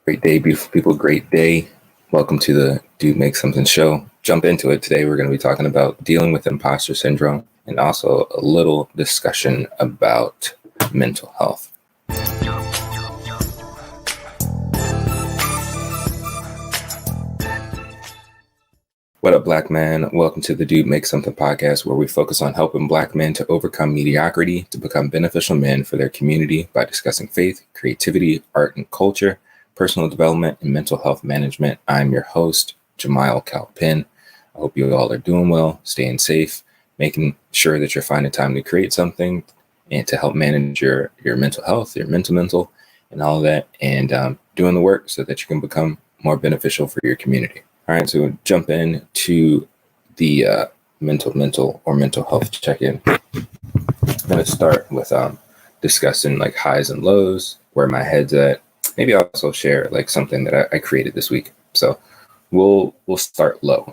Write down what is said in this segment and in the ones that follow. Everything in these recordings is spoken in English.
Great day, beautiful people. Great day. Welcome to the Dude Make Something show. Jump into it. Today, we're going to be talking about dealing with imposter syndrome and also a little discussion about mental health. What up, Black man? Welcome to the Dude Make Something podcast, where we focus on helping Black men to overcome mediocrity to become beneficial men for their community by discussing faith, creativity, art and culture, personal development, and mental health management. I'm your host, Jamiel Calpin. I hope you all are doing well, staying safe, making sure that you're finding time to create something and to help manage your mental health, your mental, and all of that, and doing the work so that you can become more beneficial for your community. All right, so we'll jump in to the mental health check-in. I'm going to start with discussing like highs and lows, where my head's at. Maybe I'll also share like something that I created this week. So we'll start low.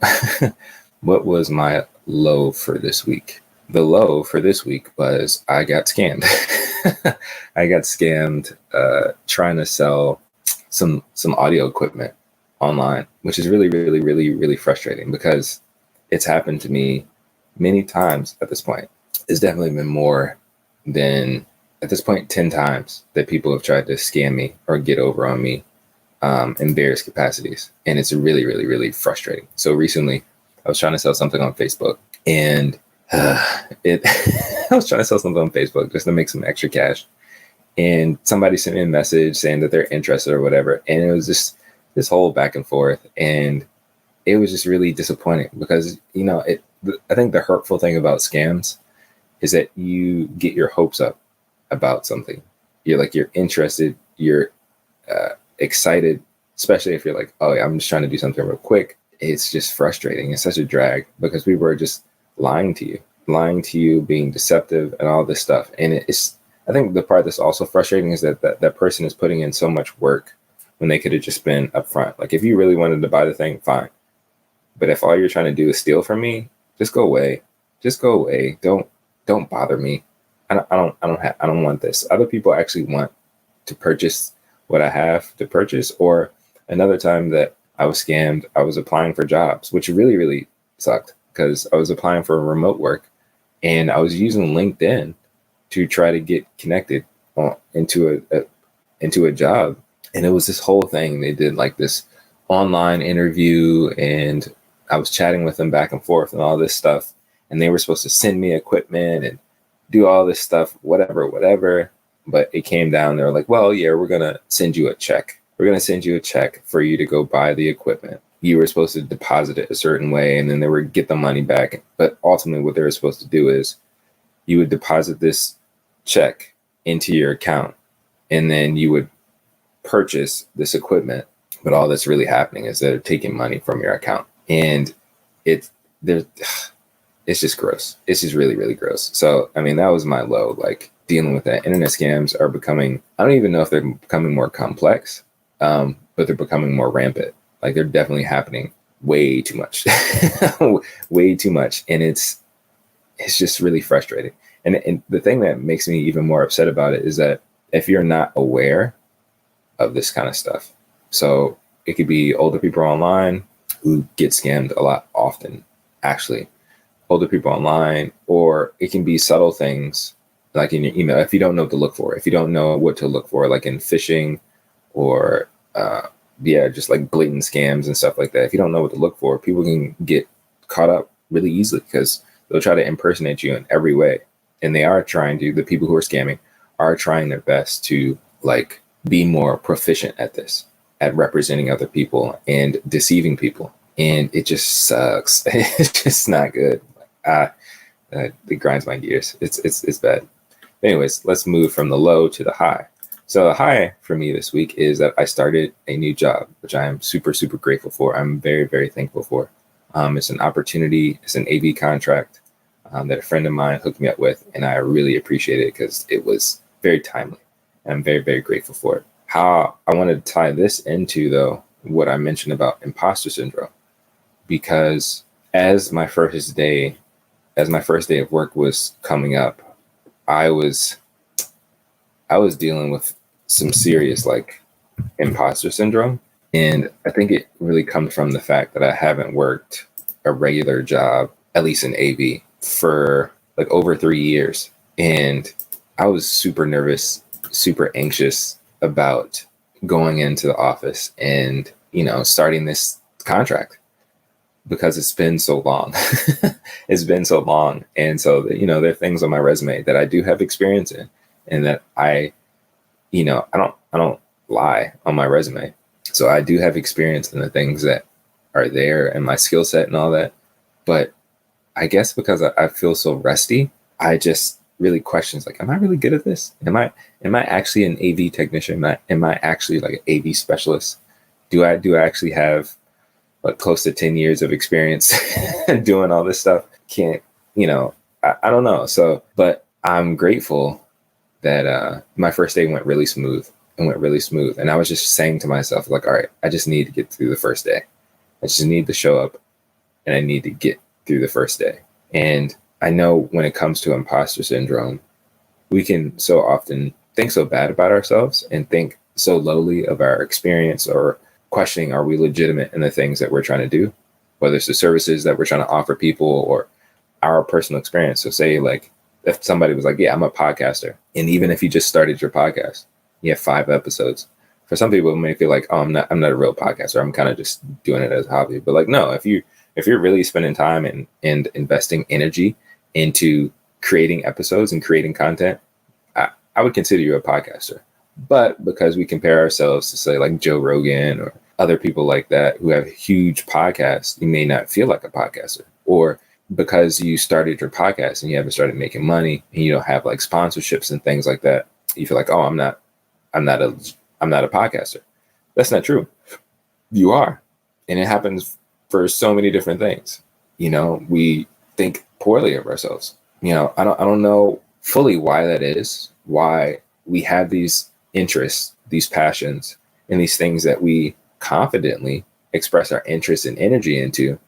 What was my low for this week? The low for this week was I got scammed. I got scammed trying to sell some audio equipment online, which is really frustrating because it's happened to me many times at this point. It's definitely been more than, at this point, 10 times that people have tried to scam me or get over on me in various capacities. And it's really frustrating. So recently I was trying to sell something on Facebook and I was trying to sell something on Facebook just to make some extra cash. And somebody sent me a message saying that they're interested or whatever. And it was just this whole back and forth, and it was just really disappointing because, you know, I think the hurtful thing about scams is that you get your hopes up about something. You're interested, you're excited, especially if you're like, oh yeah, I'm just trying to do something real quick. It's just frustrating. It's such a drag because people are just lying to you, being deceptive and all this stuff. And I think the part that's also frustrating is that person is putting in so much work when they could have just been upfront. Like, if you really wanted to buy the thing, fine. But if all you're trying to do is steal from me, just go away. Just go away. Don't bother me. I don't want this. Other people actually want to purchase what I have to purchase. Or another time that I was scammed, I was applying for jobs, which really sucked because I was applying for remote work and I was using LinkedIn to try to get connected into a job. And it was this whole thing. They did like this online interview and I was chatting with them back and forth and all this stuff. And they were supposed to send me equipment and do all this stuff, whatever. But it came down, they were like, well, yeah, we're going to send you a check. We're going to send you a check for you to go buy the equipment. You were supposed to deposit it a certain way and then they would get the money back. But ultimately what they were supposed to do is you would deposit this check into your account and then you would purchase this equipment. But all that's really happening is they're taking money from your account. And it's just gross. It's just really gross. So, I mean, that was my low, like dealing with that. Internet scams are becoming, I don't even know if they're becoming more complex, but they're becoming more rampant. Like, they're definitely happening way too much, way too much. And it's just really frustrating. And the thing that makes me even more upset about it is that if you're not aware of this kind of stuff, so it could be older people online who get scammed a lot often, actually. Older people online, or it can be subtle things like in your email. If you don't know what to look for, like in phishing or just like blatant scams and stuff like that. If you don't know what to look for, people can get caught up really easily because they'll try to impersonate you in every way. And the people who are scamming are trying their best to like be more proficient at this, at representing other people and deceiving people. And it just sucks. It's just not good. It grinds my gears. It's bad. Anyways, let's move from the low to the high. So the high for me this week is that I started a new job, which I am super grateful for. I'm very thankful for. It's an opportunity. It's an AV contract that a friend of mine hooked me up with, and I really appreciate it because it was very timely. And I'm very grateful for it. How I wanted to tie this into, though, what I mentioned about imposter syndrome, because as my first day of work was coming up, I was dealing with some serious like imposter syndrome. And I think it really comes from the fact that I haven't worked a regular job, at least in AV, for like over 3 years. And I was super nervous, super anxious about going into the office and, starting this contract because it's been so long. It's been so long. And so, there are things on my resume that I do have experience in and that I don't lie on my resume. So I do have experience in the things that are there and my skill set and all that. But I guess because I feel so rusty, I just really questions like, am I really good at this? Am I actually an AV technician? Am I actually like an AV specialist? Do I actually have like close to 10 years of experience doing all this stuff? I don't know. So, but I'm grateful that my first day went really smooth. And I was just saying to myself, like, all right, I just need to get through the first day. I just need to show up and I need to get through the first day. And I know when it comes to imposter syndrome, we can so often think so bad about ourselves and think so lowly of our experience or questioning, are we legitimate in the things that we're trying to do, whether it's the services that we're trying to offer people or our personal experience. So say like, if somebody was like, yeah, I'm a podcaster. And even if you just started your podcast, you have 5 episodes. For some people, it may feel like, oh, I'm not a real podcaster. I'm kind of just doing it as a hobby. But like, no, if you're really spending time and investing energy into creating episodes and creating content, I would consider you a podcaster. But because we compare ourselves to say like Joe Rogan or other people like that who have huge podcasts, you may not feel like a podcaster. Or because you started your podcast and you haven't started making money and you don't have like sponsorships and things like that, you feel like, oh, I'm not a podcaster. That's not true. You are. And it happens for so many different things. We think poorly of ourselves. I don't know fully why that is, why we have these interests, these passions, and these things that we confidently express our interest and energy into.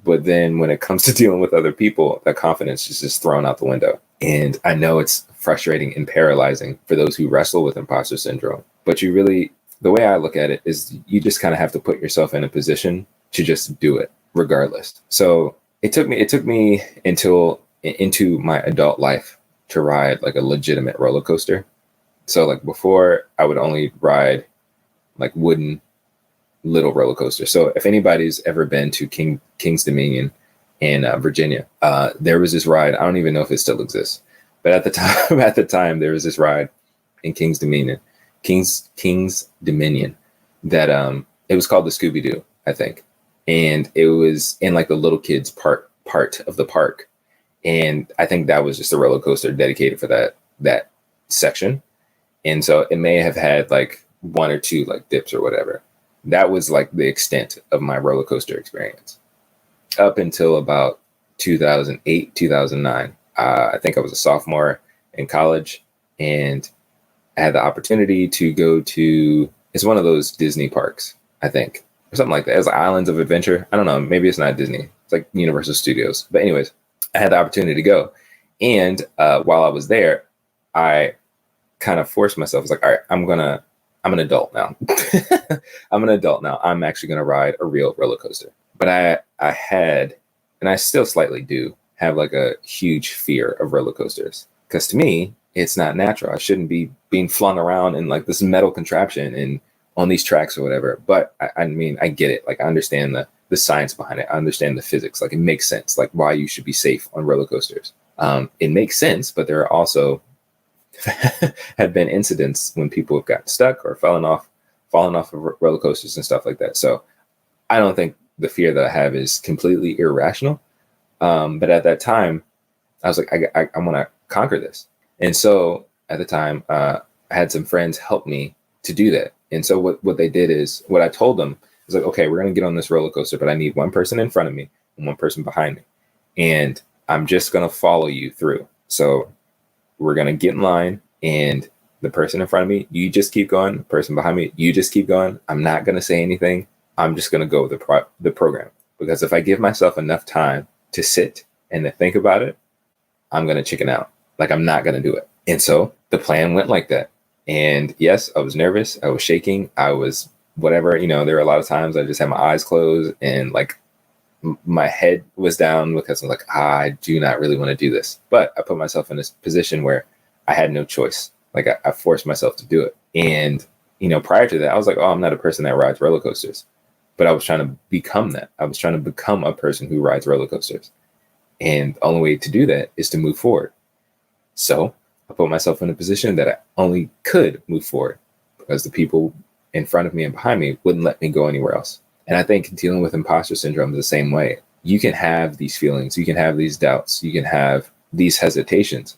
But then when it comes to dealing with other people, that confidence is just thrown out the window. And I know it's frustrating and paralyzing for those who wrestle with imposter syndrome. But the way I look at it is you just kind of have to put yourself in a position to just do it regardless. So it took me into my adult life to ride like a legitimate roller coaster. So like before I would only ride like wooden little roller coaster. So if anybody's ever been to King's Dominion in Virginia, there was this ride. I don't even know if it still exists, but at the time there was this ride in King's Dominion that it was called the Scooby-Doo, I think, and it was in like the little kids part of the park, and I think that was just a roller coaster dedicated for that section, and so it may have had like 1 or 2 like dips or whatever. That was like the extent of my roller coaster experience up until about 2008, 2009. I think I was a sophomore in college and I had the opportunity to go to, it's one of those Disney parks, I think, or something like that. It's like Islands of Adventure. I don't know. Maybe it's not Disney. It's like Universal Studios. But anyways, I had the opportunity to go. And while I was there, I kind of forced myself. I was like, all right, I'm an adult now. I'm an adult now. I'm actually going to ride a real roller coaster. But I had, and I still slightly do, have like a huge fear of roller coasters. Because to me, it's not natural. I shouldn't be being flung around in like this metal contraption and on these tracks or whatever. But I mean, I get it. Like I understand the science behind it. I understand the physics. Like it makes sense, like why you should be safe on roller coasters. It makes sense, but there are also have been incidents when people have gotten stuck or fallen off of roller coasters and stuff like that. So I don't think the fear that I have is completely irrational. But at that time, I was like, I want to conquer this. And so at the time, I had some friends help me to do that. And so what they did is, what I told them is like, okay, we're going to get on this roller coaster, but I need one person in front of me and one person behind me. And I'm just going to follow you through. So we're going to get in line, and the person in front of me, you just keep going. The person behind me, you just keep going. I'm not going to say anything. I'm just going to go with the program. Because if I give myself enough time to sit and to think about it, I'm going to chicken out. Like I'm not going to do it. And so the plan went like that. And yes, I was nervous. I was shaking. I was whatever, there were a lot of times I just had my eyes closed and like my head was down because I'm like, I do not really want to do this. But I put myself in this position where I had no choice. Like I forced myself to do it. And, prior to that, I was like, oh, I'm not a person that rides roller coasters. But I was trying to become that. I was trying to become a person who rides roller coasters. And the only way to do that is to move forward. So I put myself in a position that I only could move forward because the people in front of me and behind me wouldn't let me go anywhere else. And I think dealing with imposter syndrome is the same way. You can have these feelings, you can have these doubts, you can have these hesitations,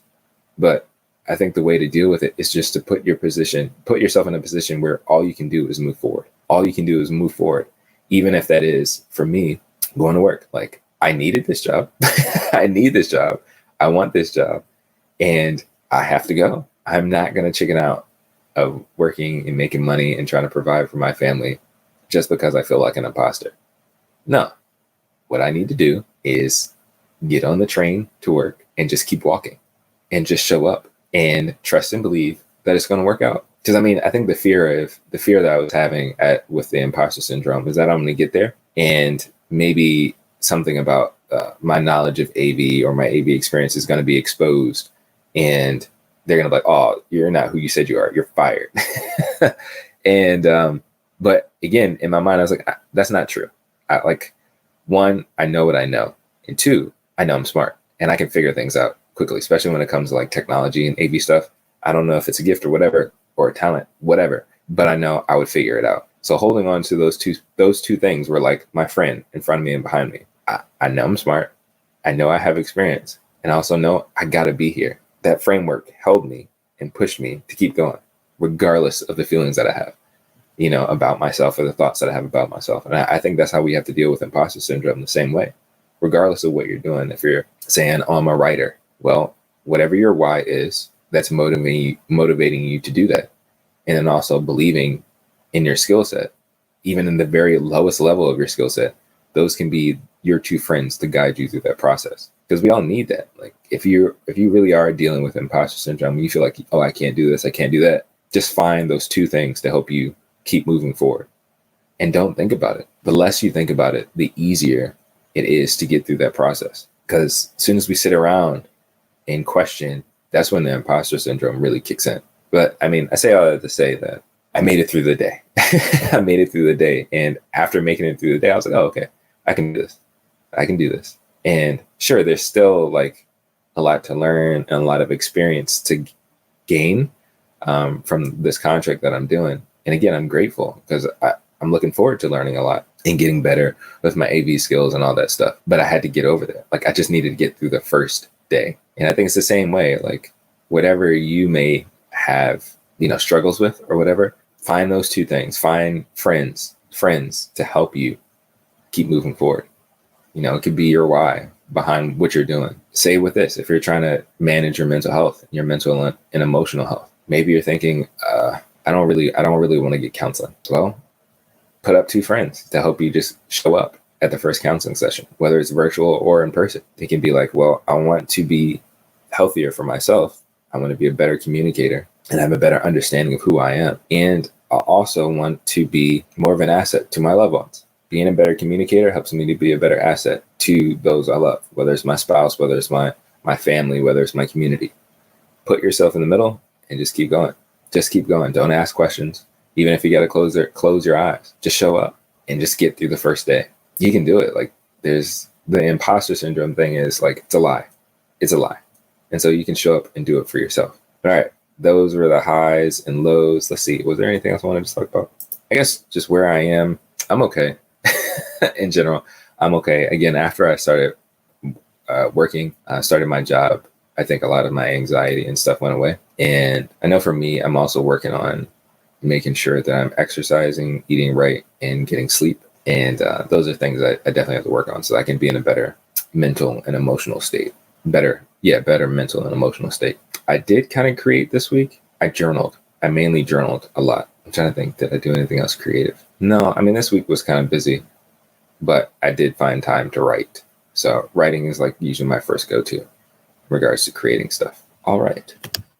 but I think the way to deal with it is just to put yourself in a position where all you can do is move forward. All you can do is move forward. Even if that is, for me, going to work. Like, I needed this job. I need this job. I want this job. And I have to go. I'm not going to chicken out of working and making money and trying to provide for my family just because I feel like an imposter. No. What I need to do is get on the train to work and just keep walking and just show up and trust and believe that it's going to work out. Because I think the fear that I was having with the imposter syndrome is that I'm going to get there and maybe something about my knowledge of AV or my AV experience is going to be exposed, and they're going to be like, "Oh, you're not who you said you are. You're fired." And but again, in my mind, I was like, "That's not true." One, I know what I know, and two, I know I'm smart and I can figure things out quickly, especially when it comes to like technology and AV stuff. I don't know if it's a gift or whatever, or a talent, whatever, but I know I would figure it out. So holding on to those two things were like my friend in front of me and behind me. I know I'm smart. I know I have experience, and I also know I got to be here. That framework held me and pushed me to keep going, regardless of the feelings that I have, about myself or the thoughts that I have about myself. And I think that's how we have to deal with imposter syndrome the same way, regardless of what you're doing. If you're saying, oh, I'm a writer, well, whatever your why is, that's motivating you to do that. And then also believing in your skill set, even in the very lowest level of your skill set, those can be your two friends to guide you through that process. Because we all need that. Like if you really are dealing with imposter syndrome, you feel like, oh, I can't do this, I can't do that. Just find those two things to help you keep moving forward. And don't think about it. The less you think about it, the easier it is to get through that process. Because as soon as we sit around and question, that's when the imposter syndrome really kicks in. But I say all that to say that I made it through the day. I made it through the day. And after making it through the day, I was like, oh, okay, I can do this. I can do this. And sure, there's still like a lot to learn and a lot of experience to gain from this contract that I'm doing. And again, I'm grateful because I'm looking forward to learning a lot and getting better with my AV skills and all that stuff. But I had to get over that. Like I just needed to get through the first day. And I think it's the same way, like whatever you may have, struggles with or whatever, find those two things, find friends to help you keep moving forward. It could be your why behind what you're doing. Say with this, if you're trying to manage your mental health, your mental and emotional health, maybe you're thinking, I don't really want to get counseling. Well, put up two friends to help you just show up at the first counseling session, whether it's virtual or in person. They can be like, well, I want to be healthier for myself. I want to be a better communicator and have a better understanding of who I am. And I also want to be more of an asset to my loved ones. Being a better communicator helps me to be a better asset to those I love, whether it's my spouse, whether it's my family, whether it's my community. Put yourself in the middle and just keep going. Just keep going. Don't ask questions. Even if you got to close your eyes, just show up and just get through the first day. You can do it. Like there's the imposter syndrome thing is like, it's a lie. It's a lie. And so you can show up and do it for yourself. All right. Those were the highs and lows. Let's see. Was there anything else I wanted to talk about? I guess just where I am. I'm okay. In general, I'm okay. Again, after I started working, started my job, I think a lot of my anxiety and stuff went away. And I know for me, I'm also working on making sure that I'm exercising, eating right, and getting sleep. And those are things I definitely have to work on so I can be in a better mental and emotional state. Better mental and emotional state. I did kind of create this week. I journaled. I mainly journaled a lot. I'm trying to think, did I do anything else creative? No, this week was kind of busy, but I did find time to write. So writing is like usually my first go-to in regards to creating stuff. All right.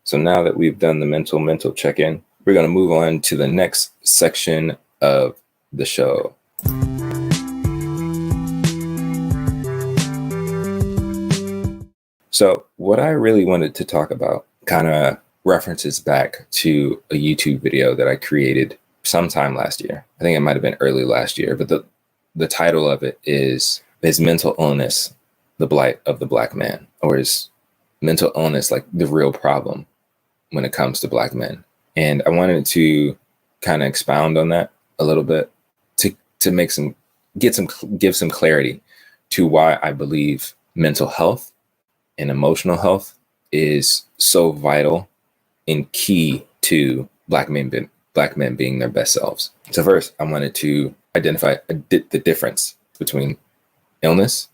So now that we've done the mental check-in, we're going to move on to the next section of the show. So what I really wanted to talk about kind of references back to a YouTube video that I created sometime last year. I think it might have been early last year, but the title of it is mental illness the blight of the Black man? Or is mental illness like the real problem when it comes to Black men? And I wanted to kind of expound on that a little bit to make give some clarity to why I believe mental health and emotional health is so vital and key to Black men being their best selves. So first, I wanted to identify the difference between illness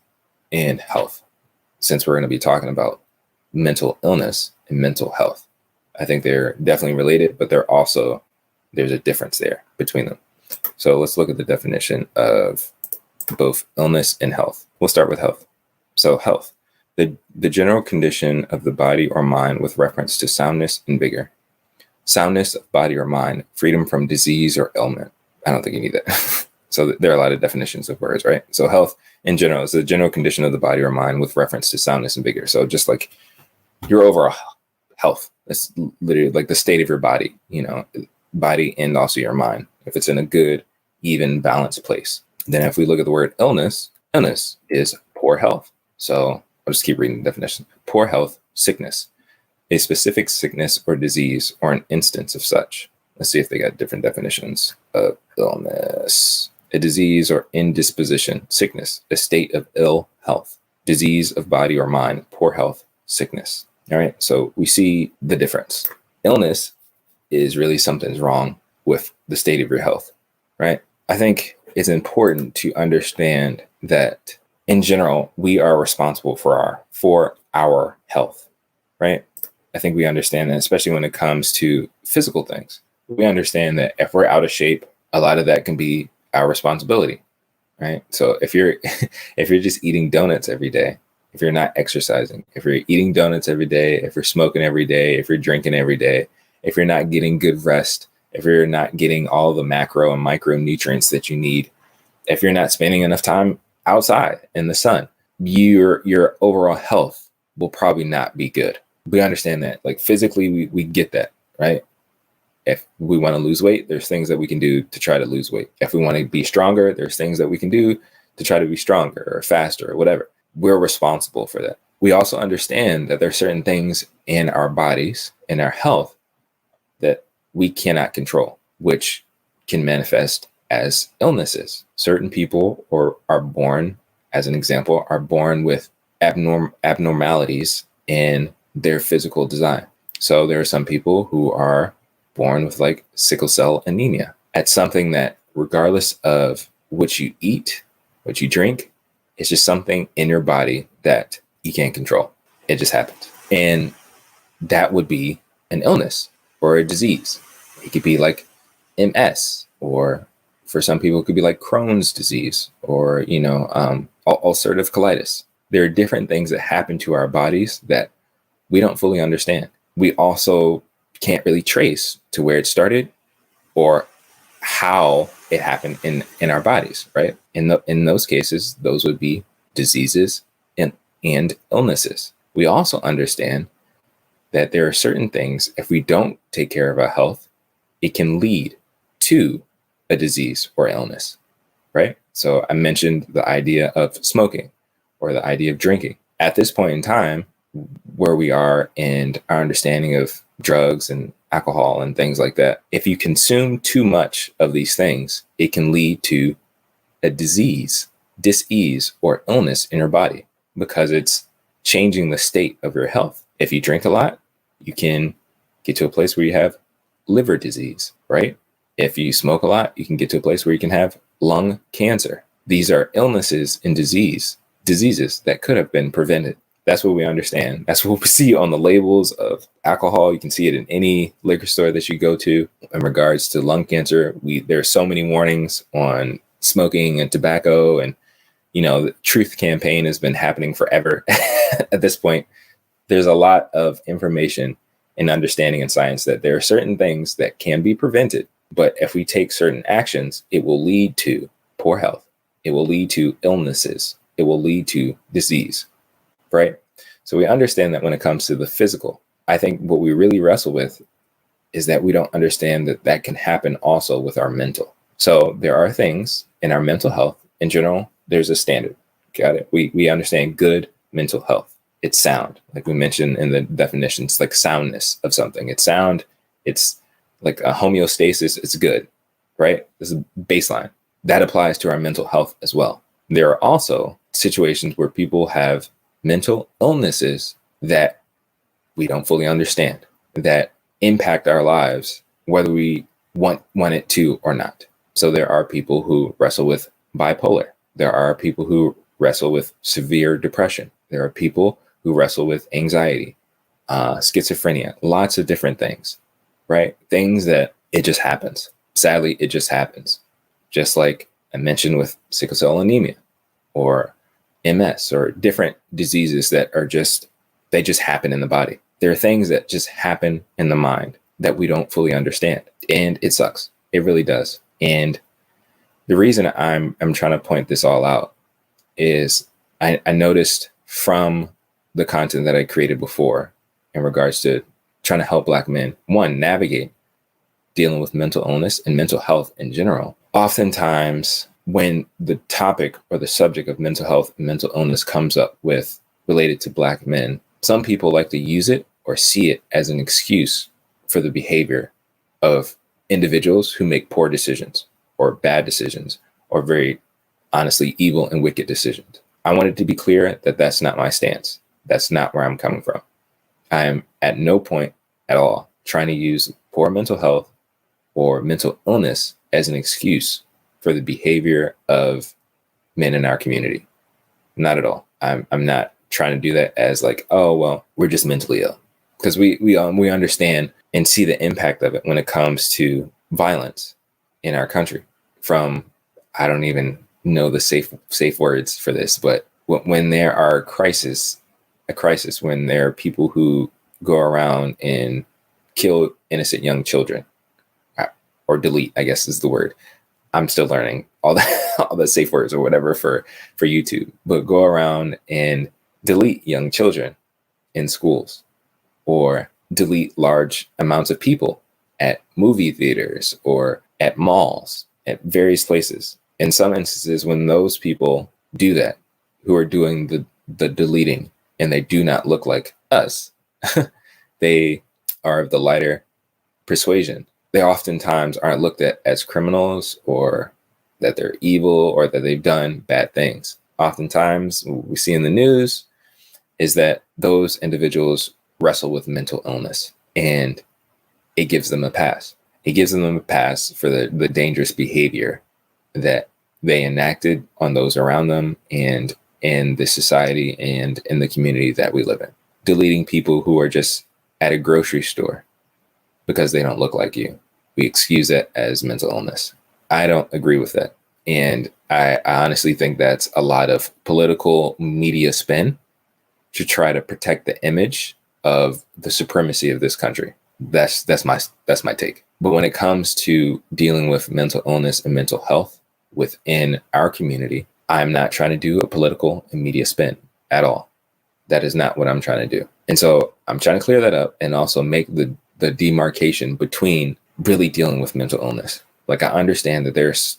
and health, since we're going to be talking about mental illness and mental health. I think they're definitely related, but there's a difference there between them. So let's look at the definition of both illness and health. We'll start with health. So health, the general condition of the body or mind with reference to soundness and vigor. Soundness of body or mind, freedom from disease or ailment. I don't think you need that. So there are a lot of definitions of words, right? So health in general is the general condition of the body or mind with reference to soundness and vigor. So just like your overall health, it's literally like the state of your body, body and also your mind. If it's in a good, even, balanced place. Then if we look at the word illness is poor health. So I'll just keep reading the definition. Poor health, sickness, a specific sickness or disease or an instance of such. Let's see if they got different definitions of illness. A disease or indisposition, sickness, a state of ill health, disease of body or mind, poor health, sickness. All right. So we see the difference. Illness is really something's wrong with the state of your health, right? I think it's important to understand that in general, we are responsible for our health, right? I think we understand that, especially when it comes to physical things. We understand that if we're out of shape, a lot of that can be our responsibility, right? So if you're just eating donuts every day, if you're not exercising, if you're eating donuts every day, if you're smoking every day, if you're drinking every day, if you're not getting good rest, if you're not getting all the macro and micronutrients that you need, if you're not spending enough time outside in the sun, your overall health will probably not be good. We understand that, like physically, we get that, right? If we want to lose weight, there's things that we can do to try to lose weight. If we want to be stronger, there's things that we can do to try to be stronger or faster or whatever. We're responsible for that. We also understand that there's certain things in our bodies, in our health, that we cannot control, which can manifest as illnesses. Certain people are born, as an example, are born with abnormalities in their physical design. So there are some people who are born with like sickle cell anemia. It's something that regardless of what you eat, what you drink, it's just something in your body that you can't control. It just happens. And that would be an illness or a disease. It could be like MS, or for some people, it could be like Crohn's disease or, ulcerative colitis. There are different things that happen to our bodies that we don't fully understand. We also can't really trace to where it started or how it happened in our bodies, right? In those cases, those would be diseases and illnesses. We also understand that there are certain things, if we don't take care of our health, it can lead to a disease or illness, right? So I mentioned the idea of smoking or the idea of drinking. At this point in time, where we are and our understanding of drugs and alcohol and things like that, if you consume too much of these things, it can lead to a disease, dis-ease, or illness in your body because it's changing the state of your health. If you drink a lot, you can get to a place where you have liver disease, right? If you smoke a lot, you can get to a place where you can have lung cancer. These are illnesses and diseases that could have been prevented. That's what we understand. That's what we see on the labels of alcohol. You can see it in any liquor store that you go to. In regards to lung cancer, there are so many warnings on smoking and tobacco, and the truth campaign has been happening forever. At this point, there's a lot of information and understanding in science that there are certain things that can be prevented, but if we take certain actions, it will lead to poor health. It will lead to illnesses. It will lead to disease, right? So we understand that when it comes to the physical, I think what we really wrestle with is that we don't understand that that can happen also with our mental. So there are things in our mental health in general. There's a standard. Got it. We understand good mental health. It's sound, like we mentioned in the definitions, like soundness of something. It's sound. It's like a homeostasis. It's good, right? This is baseline. That applies to our mental health as well. There are also situations where people have mental illnesses that we don't fully understand, that impact our lives, whether we want it to or not. So there are people who wrestle with bipolar. There are people who wrestle with severe depression. There are people who wrestle with anxiety, schizophrenia, lots of different things, right? Things that it just happens. Sadly, it just happens. Just like I mentioned with sickle cell anemia or MS or different diseases that are they just happen in the body. There are things that just happen in the mind that we don't fully understand. And it sucks. It really does. And the reason I'm trying to point this all out is I noticed from the content that I created before in regards to trying to help Black men, one, navigate dealing with mental illness and mental health in general. Oftentimes, when the topic or the subject of mental health and mental illness comes up with related to Black men, some people like to use it or see it as an excuse for the behavior of individuals who make poor decisions or bad decisions or very honestly evil and wicked decisions. I wanted to be clear that that's not my stance. That's not where I'm coming from. I am at no point at all trying to use poor mental health or mental illness as an excuse for the behavior of men in our community. Not at all. I'm not trying to do that as like, oh, well, we're just mentally ill. Because we understand and see the impact of it when it comes to violence in our country. From, I don't even know the safe words for this, but when there are a crisis, when there are people who go around and kill innocent young children, or delete, I guess is the word. I'm still learning all the safe words or whatever for YouTube, but go around and delete young children in schools or delete large amounts of people at movie theaters or at malls, at various places. In some instances, when those people do that, who are doing the deleting, and they do not look like us, they are of the lighter persuasion. They oftentimes aren't looked at as criminals or that they're evil or that they've done bad things. Oftentimes, what we see in the news is that those individuals wrestle with mental illness, and it gives them a pass. It gives them a pass for the dangerous behavior that they enacted on those around them and in the society and in the community that we live in. Deleting people who are just at a grocery store because they don't look like you. We excuse that as mental illness. I don't agree with that. And I honestly think that's a lot of political media spin to try to protect the image of the supremacy of this country. That's my take. But when it comes to dealing with mental illness and mental health within our community, I'm not trying to do a political and media spin at all. That is not what I'm trying to do. And so I'm trying to clear that up and also make the demarcation between really dealing with mental illness. Like, I understand that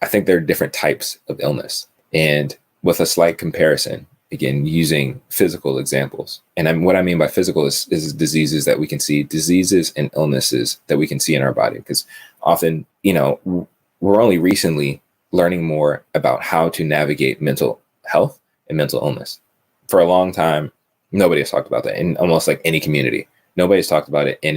I think there are different types of illness. And with a slight comparison, again, using physical examples. And what I mean by physical is diseases that we can see, diseases and illnesses that we can see in our body. Because often, we're only recently learning more about how to navigate mental health and mental illness. For a long time, nobody has talked about that in almost like any community. Nobody's talked about it. And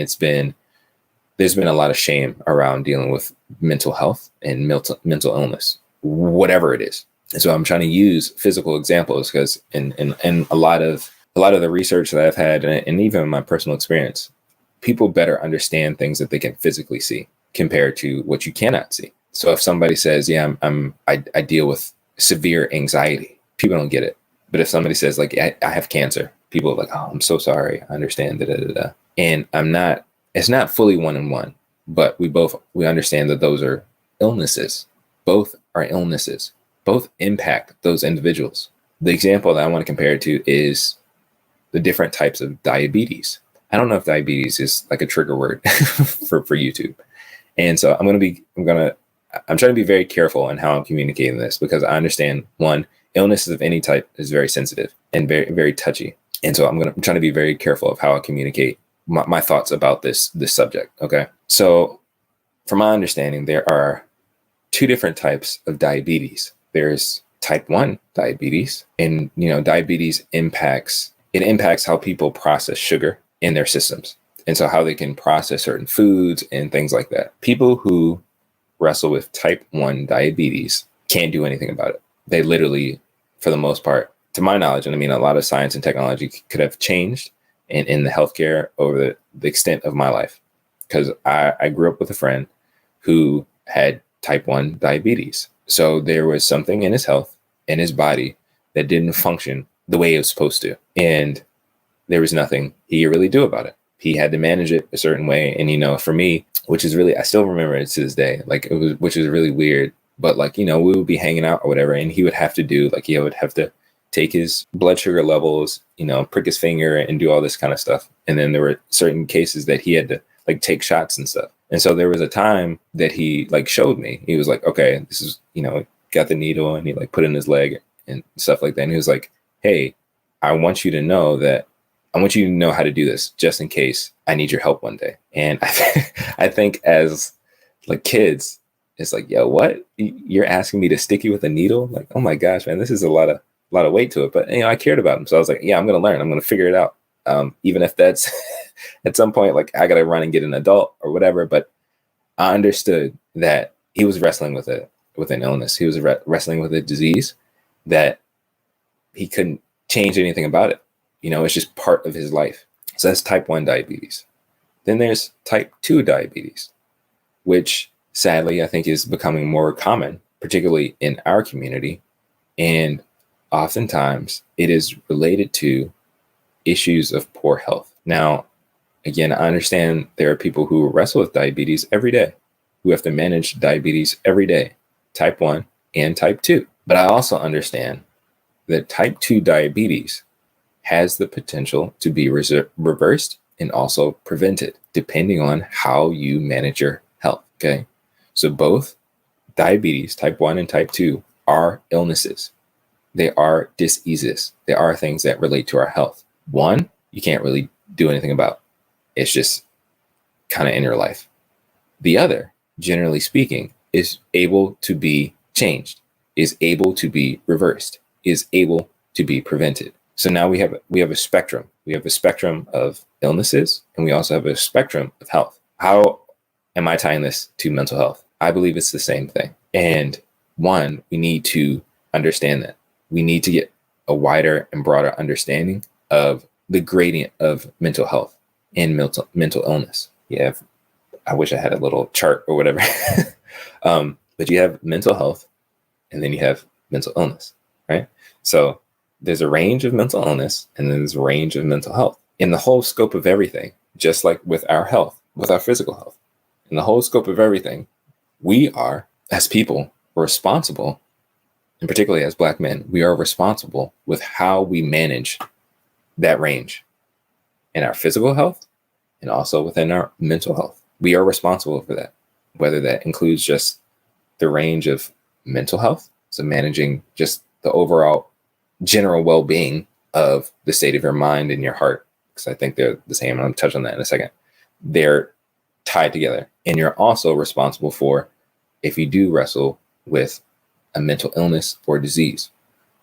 there's been a lot of shame around dealing with mental health and mental illness, whatever it is. And so I'm trying to use physical examples because in a lot of the research that I've had and even my personal experience, people better understand things that they can physically see compared to what you cannot see. So if somebody says, yeah, I deal with severe anxiety, people don't get it. But if somebody says like, I have cancer, people are like, oh, I'm so sorry. I understand. And it's not fully one and one, but we understand that those are illnesses. Both are illnesses. Both impact those individuals. The example that I want to compare it to is the different types of diabetes. I don't know if diabetes is like a trigger word for YouTube. And so I'm trying to be very careful in how I'm communicating this, because I understand, one, illnesses of any type is very sensitive and very, very touchy. And so I'm trying to be very careful of how I communicate my thoughts about this subject. Okay. So from my understanding, there are two different types of diabetes. There's type 1 diabetes, and diabetes impacts how people process sugar in their systems. And so how they can process certain foods and things like that. People who wrestle with type 1 diabetes can't do anything about it. They literally, for the most part, to my knowledge, and I mean, a lot of science and technology could have changed in the healthcare over the extent of my life. Because I grew up with a friend who had type 1 diabetes. So there was something in his health, in his body, that didn't function the way it was supposed to. And there was nothing he could really do about it. He had to manage it a certain way. And, for me, which is really, I still remember it to this day, which is really weird. But we would be hanging out or whatever, and he would have to take his blood sugar levels, prick his finger and do all this kind of stuff. And then there were certain cases that he had to take shots and stuff. And so there was a time that he showed me. He was like, okay, this is, got the needle, and he put it in his leg and stuff like that. And he was like, hey, I want you to know how to do this just in case I need your help one day. And I think as kids, it's like, yo, what? You're asking me to stick you with a needle? Oh my gosh, man, this is a lot of weight to it. But I cared about him. So I was like, yeah, I'm going to learn. I'm going to figure it out. Even if that's at some point, I got to run and get an adult or whatever. But I understood that he was wrestling with an illness. He was wrestling with a disease that he couldn't change anything about it. It's just part of his life. So that's type 1 diabetes. Then there's type 2 diabetes, which sadly I think is becoming more common, particularly in our community. And oftentimes it is related to issues of poor health. Now, again, I understand there are people who wrestle with diabetes every day, who have to manage diabetes every day, type 1 and type 2. But I also understand that type 2 diabetes has the potential to be reversed and also prevented, depending on how you manage your health. Okay. So both diabetes, type 1 and type 2, are illnesses. They are diseases. They are things that relate to our health. One, you can't really do anything about. It's just kind of in your life. The other, generally speaking, is able to be changed, is able to be reversed, is able to be prevented. So now we have a spectrum. We have a spectrum of illnesses, and we also have a spectrum of health. How am I tying this to mental health? I believe it's the same thing. And one, we need to understand that. We need to get a wider and broader understanding of the gradient of mental health and mental illness. I wish I had a little chart or whatever. But you have mental health, and then you have mental illness, right? So there's a range of mental illness, and then there's a range of mental health. In the whole scope of everything, just like with our health, with our physical health, in the whole scope of everything, we are, as people, responsible, and particularly as Black men, we are responsible with how we manage that range in our physical health and also within our mental health. We are responsible for that, whether that includes just the range of mental health, so managing just the overall general well-being of the state of your mind and your heart, because I think they're the same. I'll touch on that in a second. They're tied together. And you're also responsible for if you do wrestle with a mental illness or disease,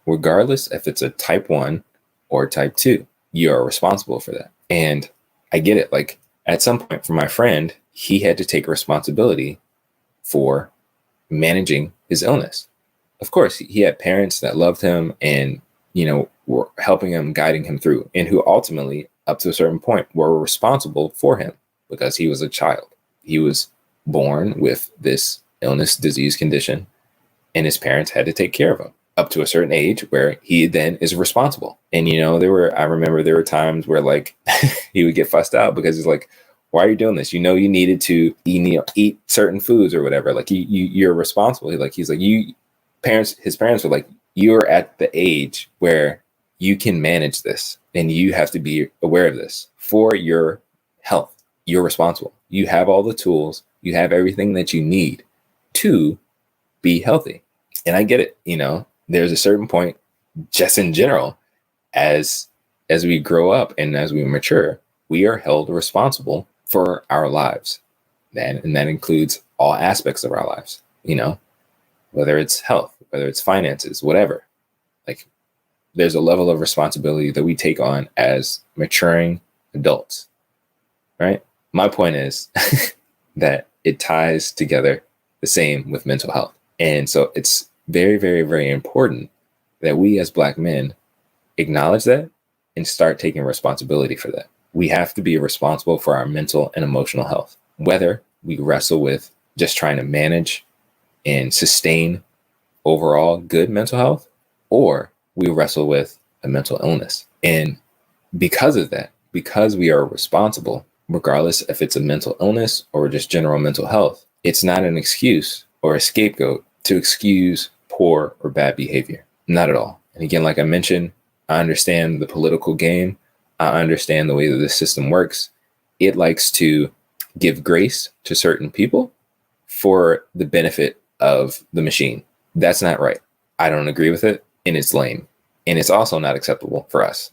regardless if it's a type 1 or type 2, you are responsible for that. And I get it. At some point for my friend, he had to take responsibility for managing his illness. Of course, he had parents that loved him and, were helping him, guiding him through, and who ultimately, up to a certain point, were responsible for him because he was a child. He was born with this illness, disease condition, and his parents had to take care of him. up to a certain age where he then is responsible. And, I remember there were times where like he would get fussed out because it's like, why are you doing this? You needed to eat certain foods or whatever. Like you're responsible. His parents were like, you're at the age where you can manage this and you have to be aware of this for your health. You're responsible. You have all the tools. You have everything that you need to be healthy. And I get it. There's a certain point just in general, as we grow up and as we mature, we are held responsible for our lives. And that includes all aspects of our lives, whether it's health, whether it's finances, whatever. Like there's a level of responsibility that we take on as maturing adults, right? My point is that it ties together the same with mental health. And so it's very, very, very important that we as Black men acknowledge that and start taking responsibility for that. We have to be responsible for our mental and emotional health, whether we wrestle with just trying to manage and sustain overall good mental health, or we wrestle with a mental illness. And because of that, because we are responsible, regardless if it's a mental illness or just general mental health, it's not an excuse or a scapegoat to excuse poor or bad behavior. Not at all. And again, like I mentioned, I understand the political game. I understand the way that the system works. It likes to give grace to certain people for the benefit of the machine. That's not right. I don't agree with it, and it's lame. And it's also not acceptable for us.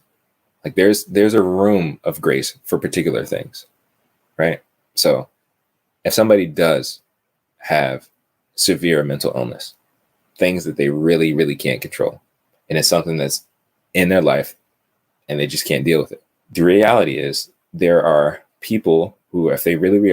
Like there's a room of grace for particular things, right? So if somebody does have severe mental illness, things that they really, really can't control, and it's something that's in their life and they just can't deal with it. The reality is there are people who, if they really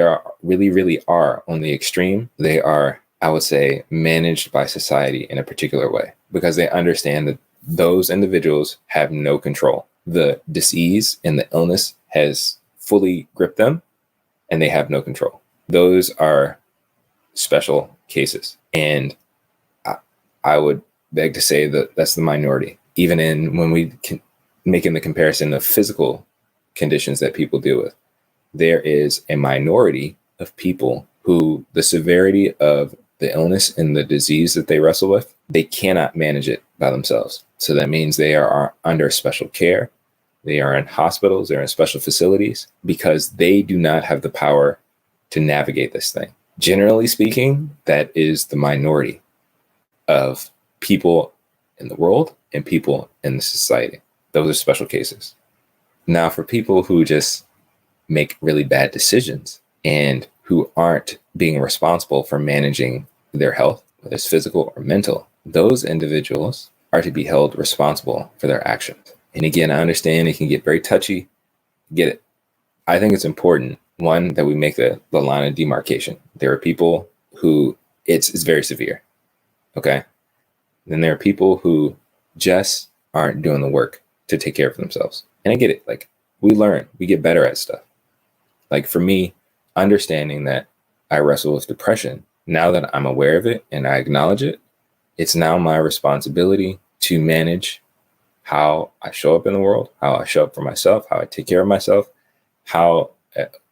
are on the extreme, they are, I would say, managed by society in a particular way because they understand that those individuals have no control. The disease and the illness has fully gripped them and they have no control. Those are special cases. And I would beg to say that that's the minority. Even when we can making the comparison of physical conditions that people deal with, there is a minority of people who the severity of the illness and the disease that they wrestle with, they cannot manage it by themselves. So that means they are under special care. They are in hospitals, they're in special facilities because they do not have the power to navigate this thing. Generally speaking, that is the minority of people in the world and people in the society. Those are special cases. Now, for people who just make really bad decisions and who aren't being responsible for managing their health, whether it's physical or mental, those individuals are to be held responsible for their actions. And again, I understand it can get very touchy. Get it. I think it's important, one, that we make the line of demarcation. There are people who it's very severe. Okay. Then there are people who just aren't doing the work to take care of themselves. And I get it. Like we learn, we get better at stuff. Like for me, understanding that I wrestle with depression, now that I'm aware of it and I acknowledge it, it's now my responsibility to manage how I show up in the world, how I show up for myself, how I take care of myself, how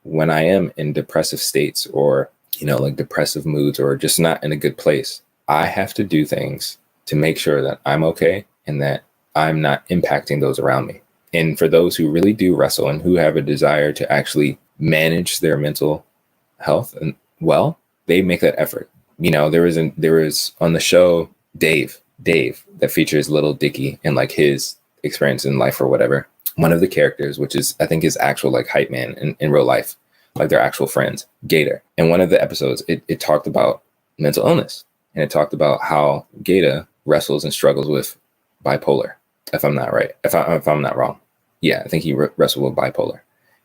when I am in depressive states or, like depressive moods or just not in a good place, I have to do things to make sure that I'm okay and that I'm not impacting those around me. And for those who really do wrestle and who have a desire to actually manage their mental health and they make that effort. There was on the show Dave that features Little Dicky and like his experience in life or whatever. One of the characters, which is I think his actual like hype man in real life, like their actual friends, Gator. And one of the episodes, it talked about mental illness and it talked about how Gator wrestles and struggles with bipolar. If I'm not right, if I'm not wrong. Yeah, I think he wrestled with bipolar.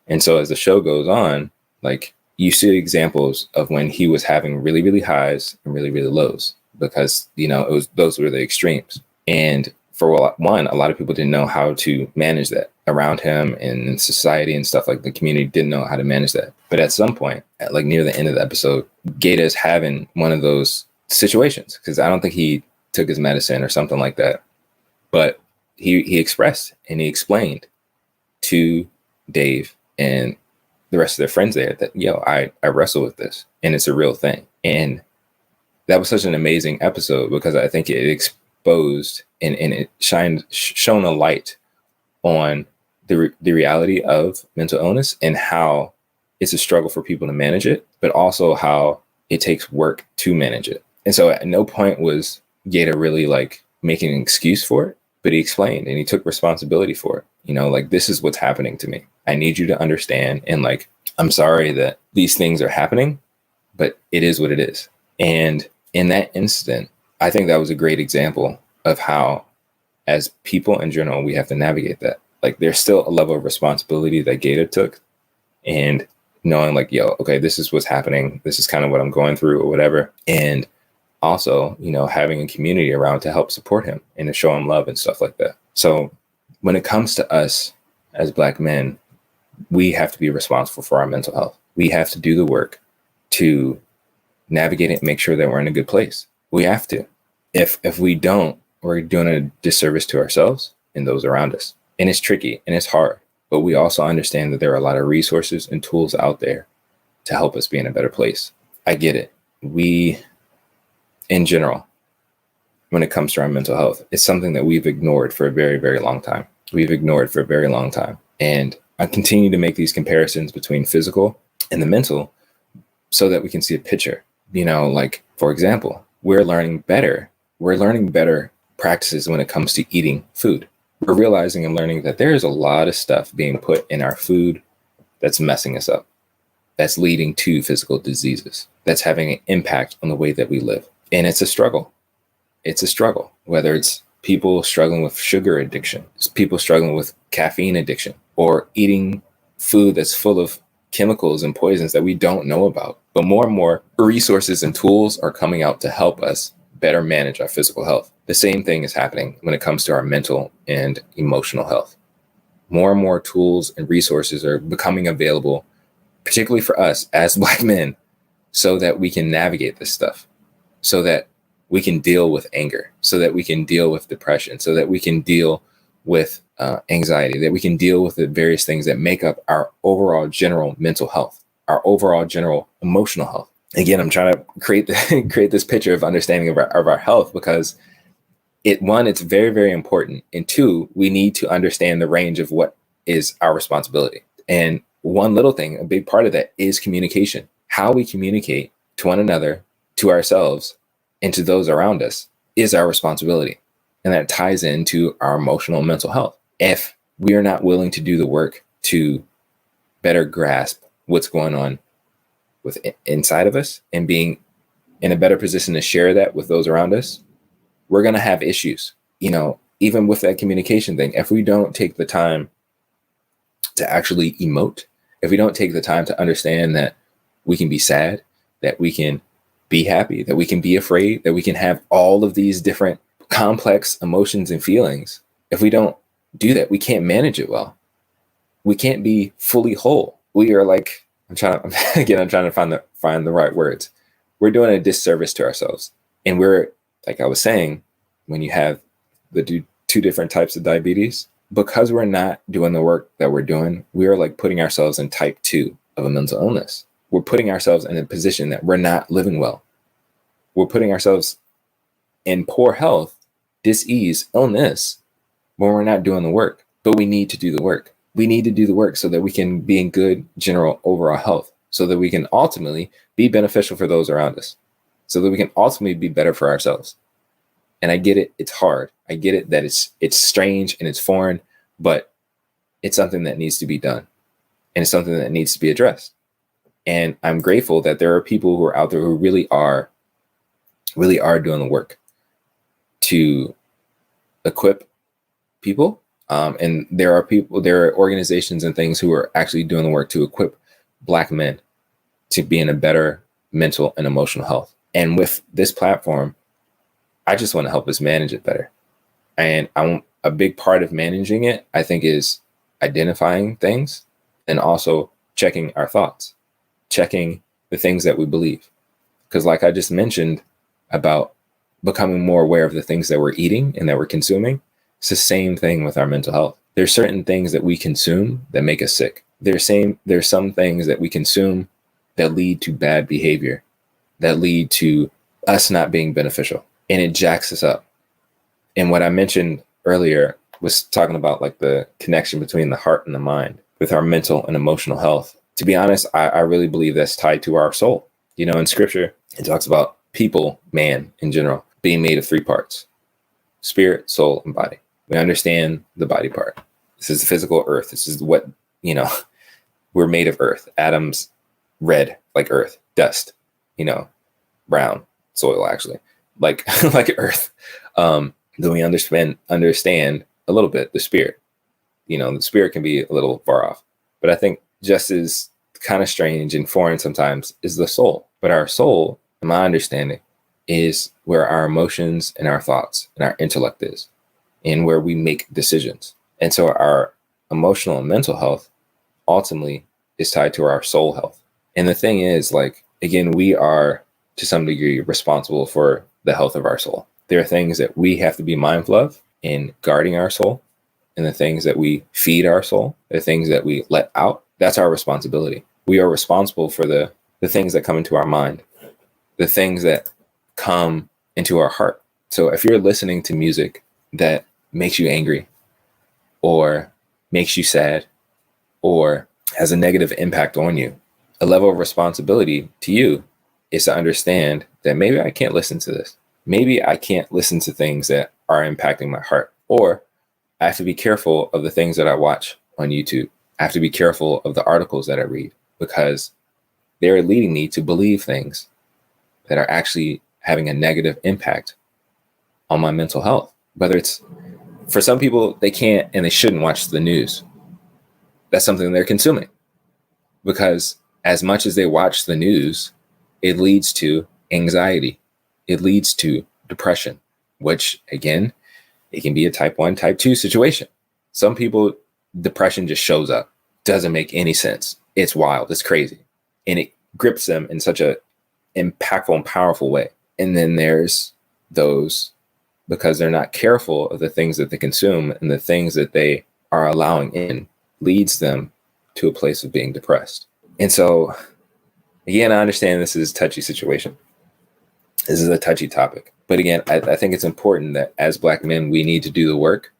And so as the show goes on, like you see examples of when he was having really, really highs and really, really lows because, those were the extremes. And for one, a lot of people didn't know how to manage that around him and in society and stuff, like the community didn't know how to manage that. But at some point, like near the end of the episode, Gata's having one of those situations because I don't think he took his medicine or something like that. But he expressed and he explained to Dave and the rest of their friends there that, I wrestle with this and it's a real thing. And that was such an amazing episode because I think it exposed and it shone a light on the reality of mental illness and how it's a struggle for people to manage it, but also how it takes work to manage it. And so at no point was Gator really like making an excuse for it, but he explained and he took responsibility for it. Like, this is what's happening to me. I need you to understand. And like, I'm sorry that these things are happening, but it is what it is. And in that incident, I think that was a great example of how, as people in general, we have to navigate that. Like, there's still a level of responsibility that Gator took, and knowing like, okay, this is what's happening. This is kind of what I'm going through or whatever. And also, having a community around to help support him and to show him love and stuff like that. So when it comes to us as Black men, we have to be responsible for our mental health. We have to do the work to navigate it and make sure that we're in a good place. We have to. If we don't, we're doing a disservice to ourselves and those around us. And it's tricky and it's hard, but we also understand that there are a lot of resources and tools out there to help us be in a better place. I get it. We, in general, when it comes to our mental health, it's something that we've ignored for a very, very long time. And I continue to make these comparisons between physical and the mental so that we can see a picture. Like, for example, we're learning better practices when it comes to eating food. We're realizing and learning that there is a lot of stuff being put in our food that's messing us up, that's leading to physical diseases, that's having an impact on the way that we live. And it's a struggle. Whether it's people struggling with sugar addiction, it's people struggling with caffeine addiction, or eating food that's full of chemicals and poisons that we don't know about. But more and more resources and tools are coming out to help us better manage our physical health. The same thing is happening when it comes to our mental and emotional health. More and more tools and resources are becoming available, particularly for us as Black men, so that we can navigate this stuff, so that we can deal with anger, so that we can deal with depression, so that we can deal with anxiety, that we can deal with the various things that make up our overall general mental health, our overall general emotional health. Again, I'm trying to create this picture of understanding of our health because it's very, very important. And two, we need to understand the range of what is our responsibility. And one little thing, a big part of that is communication. How we communicate to one another, to ourselves, and to those around us is our responsibility. And that ties into our emotional and mental health. If we are not willing to do the work to better grasp what's going on with inside of us and being in a better position to share that with those around us, we're going to have issues. Even with that communication thing, if we don't take the time to actually emote, if we don't take the time to understand that we can be sad, that we can be happy, that we can be afraid, that we can have all of these different complex emotions and feelings, if we don't do that, we can't manage it well. We can't be fully whole. We are like, I'm trying to find the right words. We're doing a disservice to ourselves. And we're, like I was saying, when you have the two different types of diabetes, because we're not doing the work that we're doing, we are like putting ourselves in type 2 of a mental illness. We're putting ourselves in a position that we're not living well. We're putting ourselves in poor health, dis-ease, illness, when we're not doing the work. But we need to do the work. We need to do the work so that we can be in good general overall health, so that we can ultimately be beneficial for those around us, so that we can ultimately be better for ourselves. And I get it. It's hard. I get it that it's strange and it's foreign, but it's something that needs to be done. And it's something that needs to be addressed. And I'm grateful that there are people who are out there who really are doing the work to equip people. And there are organizations and things who are actually doing the work to equip Black men to be in a better mental and emotional health. And with this platform, I just want to help us manage it better. And a big part of managing it, I think, is identifying things and also checking our thoughts, checking the things that we believe. Because like I just mentioned about becoming more aware of the things that we're eating and that we're consuming. It's the same thing with our mental health. There's certain things that we consume that make us sick. There's some things that we consume that lead to bad behavior, that lead to us not being beneficial, and it jacks us up. And what I mentioned earlier was talking about like the connection between the heart and the mind with our mental and emotional health. To be honest, I really believe that's tied to our soul. You know, in scripture, it talks about people, man in general, being made of 3 parts: spirit, soul, and body. We understand the body part. This is the physical earth. This is what, we're made of earth. Atoms, red, like earth, dust, brown, soil, actually, like like earth. Then we understand a little bit the spirit. The spirit can be a little far off, but I think just as kind of strange and foreign sometimes is the soul. But our soul, in my understanding, is where our emotions and our thoughts and our intellect is, and where we make decisions. And so our emotional and mental health ultimately is tied to our soul health. And the thing is, like, again, we are to some degree responsible for the health of our soul. There are things that we have to be mindful of in guarding our soul, and the things that we feed our soul, the things that we let out. That's our responsibility. We are responsible for the things that come into our mind, the things that come into our heart. So if you're listening to music that makes you angry or makes you sad or has a negative impact on you, a level of responsibility to you is to understand that maybe I can't listen to this. Maybe I can't listen to things that are impacting my heart, or I have to be careful of the things that I watch on YouTube. I have to be careful of the articles that I read, because they're leading me to believe things that are actually having a negative impact on my mental health. Whether it's, for some people, they can't and they shouldn't watch the news. That's something they're consuming, because as much as they watch the news, it leads to anxiety. It leads to depression, which, again, it can be a type 1, type 2 situation. Some people, depression just shows up. Doesn't make any sense. It's wild. It's crazy. And it grips them in such a impactful and powerful way. And then there's those, because they're not careful of the things that they consume and the things that they are allowing in, leads them to a place of being depressed. And so, again, I understand this is a touchy situation. This is a touchy topic. But again, I think it's important that as Black men, we need to do the work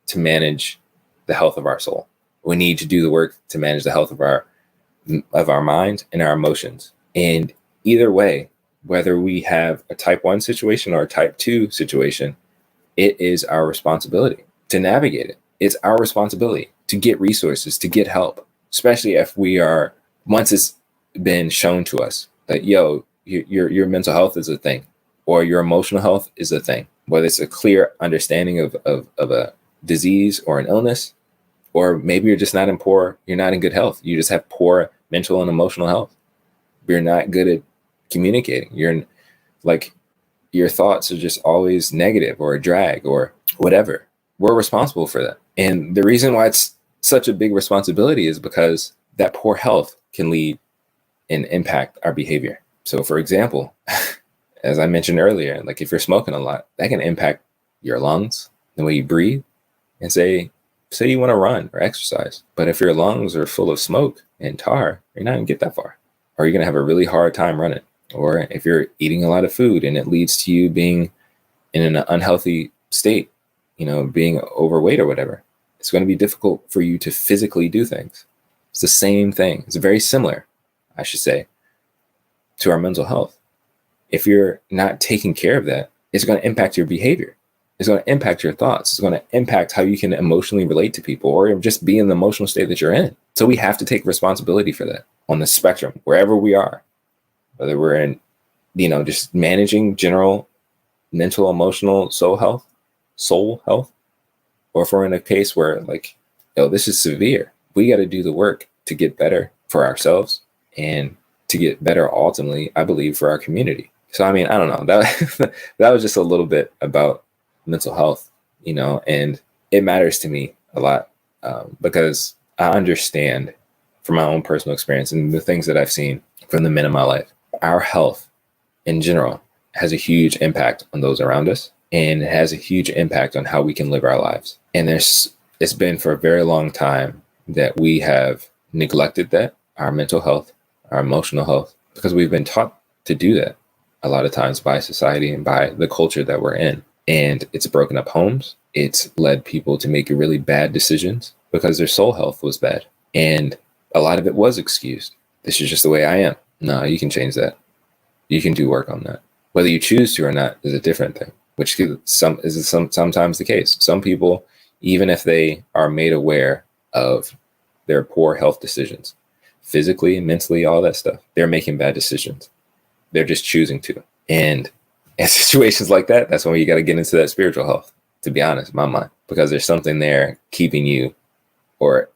to manage the health of our soul. We need to do the work to manage the health of our mind and our emotions. And either way, whether we have a type 1 situation or a type 2 situation, it is our responsibility to navigate it. It's our responsibility to get resources, to get help, especially if we are, once it's been shown to us that, your mental health is a thing, or your emotional health is a thing, whether it's a clear understanding of a disease or an illness, or maybe you're just you're not in good health. You just have poor mental and emotional health. You're not good at communicating. You're like, your thoughts are just always negative or a drag or whatever. We're responsible for that. And the reason why it's such a big responsibility is because that poor health can lead and impact our behavior. So for example, as I mentioned earlier, like if you're smoking a lot, that can impact your lungs, the way you breathe. And say you want to run or exercise, but if your lungs are full of smoke and tar, you're not going to get that far, or you're going to have a really hard time running. Or if you're eating a lot of food and it leads to you being in an unhealthy state, being overweight or whatever, it's going to be difficult for you to physically do things. It's the same thing. It's very similar, I should say, to our mental health. If you're not taking care of that, it's going to impact your behavior. It's going to impact your thoughts. It's going to impact how you can emotionally relate to people, or just be in the emotional state that you're in. So we have to take responsibility for that on the spectrum, wherever we are, whether we're in, just managing general mental, emotional, soul health, or if we're in a case where this is severe, we got to do the work to get better for ourselves and to get better ultimately, I believe, for our community. So, I mean, I don't know, that was just a little bit about mental health, and it matters to me a lot, because I understand from my own personal experience and the things that I've seen from the men in my life, our health in general has a huge impact on those around us, and it has a huge impact on how we can live our lives. And it's been for a very long time that we have neglected that, our mental health, our emotional health, because we've been taught to do that a lot of times by society and by the culture that we're in. And it's broken up homes. It's led people to make really bad decisions because their soul health was bad. And a lot of it was excused. This is just the way I am. No, you can change that. You can do work on that. Whether you choose to or not is a different thing, which is sometimes the case. Some people, even if they are made aware of their poor health decisions, physically, mentally, all that stuff, they're making bad decisions. They're just choosing to. And in situations like that, that's when you got to get into that spiritual health, to be honest, in my mind, because there's something there keeping you or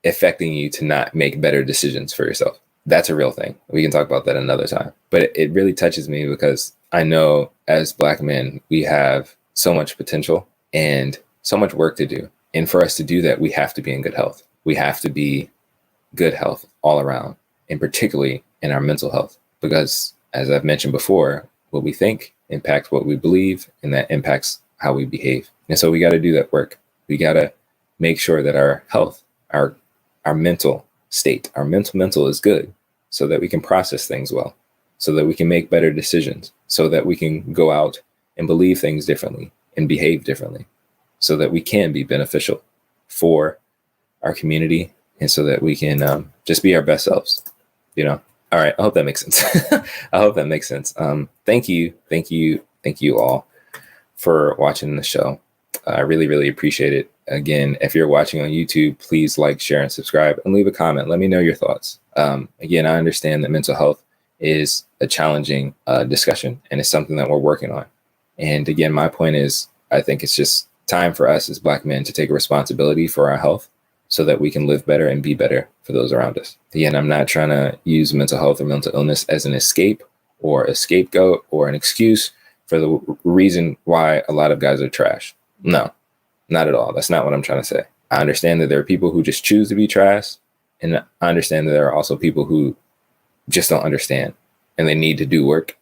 affecting you to not make better decisions for yourself. That's a real thing. We can talk about that another time. But it really touches me because I know as Black men, we have so much potential and so much work to do. And for us to do that, we have to be in good health. We have to be good health all around, and particularly in our mental health. Because as I've mentioned before, what we think impacts what we believe, and that impacts how we behave. And so we got to do that work. We got to make sure that our health, our mental state, our mental is good, so that we can process things well, so that we can make better decisions, so that we can go out and believe things differently and behave differently, so that we can be beneficial for our community, and so that we can just be our best selves, All right. I hope that makes sense. I hope that makes sense. Thank you all for watching the show. I really, really appreciate it. Again, if you're watching on YouTube, please like, share, and subscribe, and leave a comment. Let me know your thoughts. Again, I understand that mental health is a challenging discussion, and it's something that we're working on. And again, my point is, I think it's just time for us as Black men to take responsibility for our health, so that we can live better and be better for those around us. Again, I'm not trying to use mental health or mental illness as an escape or a scapegoat or an excuse for the reason why a lot of guys are trash. No, not at all. That's not what I'm trying to say. I understand that there are people who just choose to be trash, and I understand that there are also people who just don't understand, and they need to do work.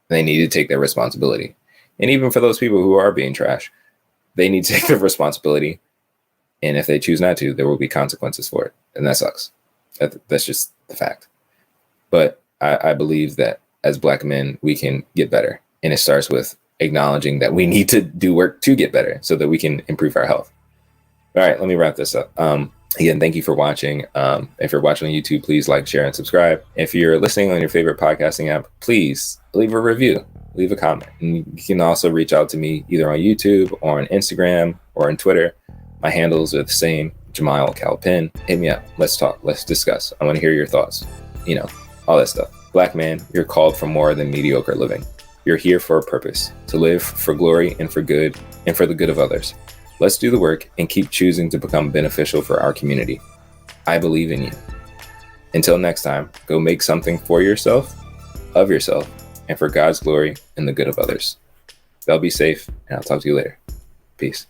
They need to take their responsibility. And even for those people who are being trash, they need to take their responsibility. And if they choose not to, there will be consequences for it. And that sucks. That's just the fact. But I believe that as Black men, we can get better. And it starts with acknowledging that we need to do work to get better so that we can improve our health. All right, let me wrap this up. Again, thank you for watching. If you're watching on YouTube, please like, share, and subscribe. If you're listening on your favorite podcasting app, please leave a review, leave a comment. And you can also reach out to me either on YouTube or on Instagram or on Twitter. My handles are the same, Jamal Calpin. Hit me up. Let's talk. Let's discuss. I want to hear your thoughts. All that stuff. Black man, you're called for more than mediocre living. You're here for a purpose, to live for glory and for good, and for the good of others. Let's do the work and keep choosing to become beneficial for our community. I believe in you. Until next time, go make something for yourself, of yourself, and for God's glory and the good of others. Y'all be safe, and I'll talk to you later. Peace.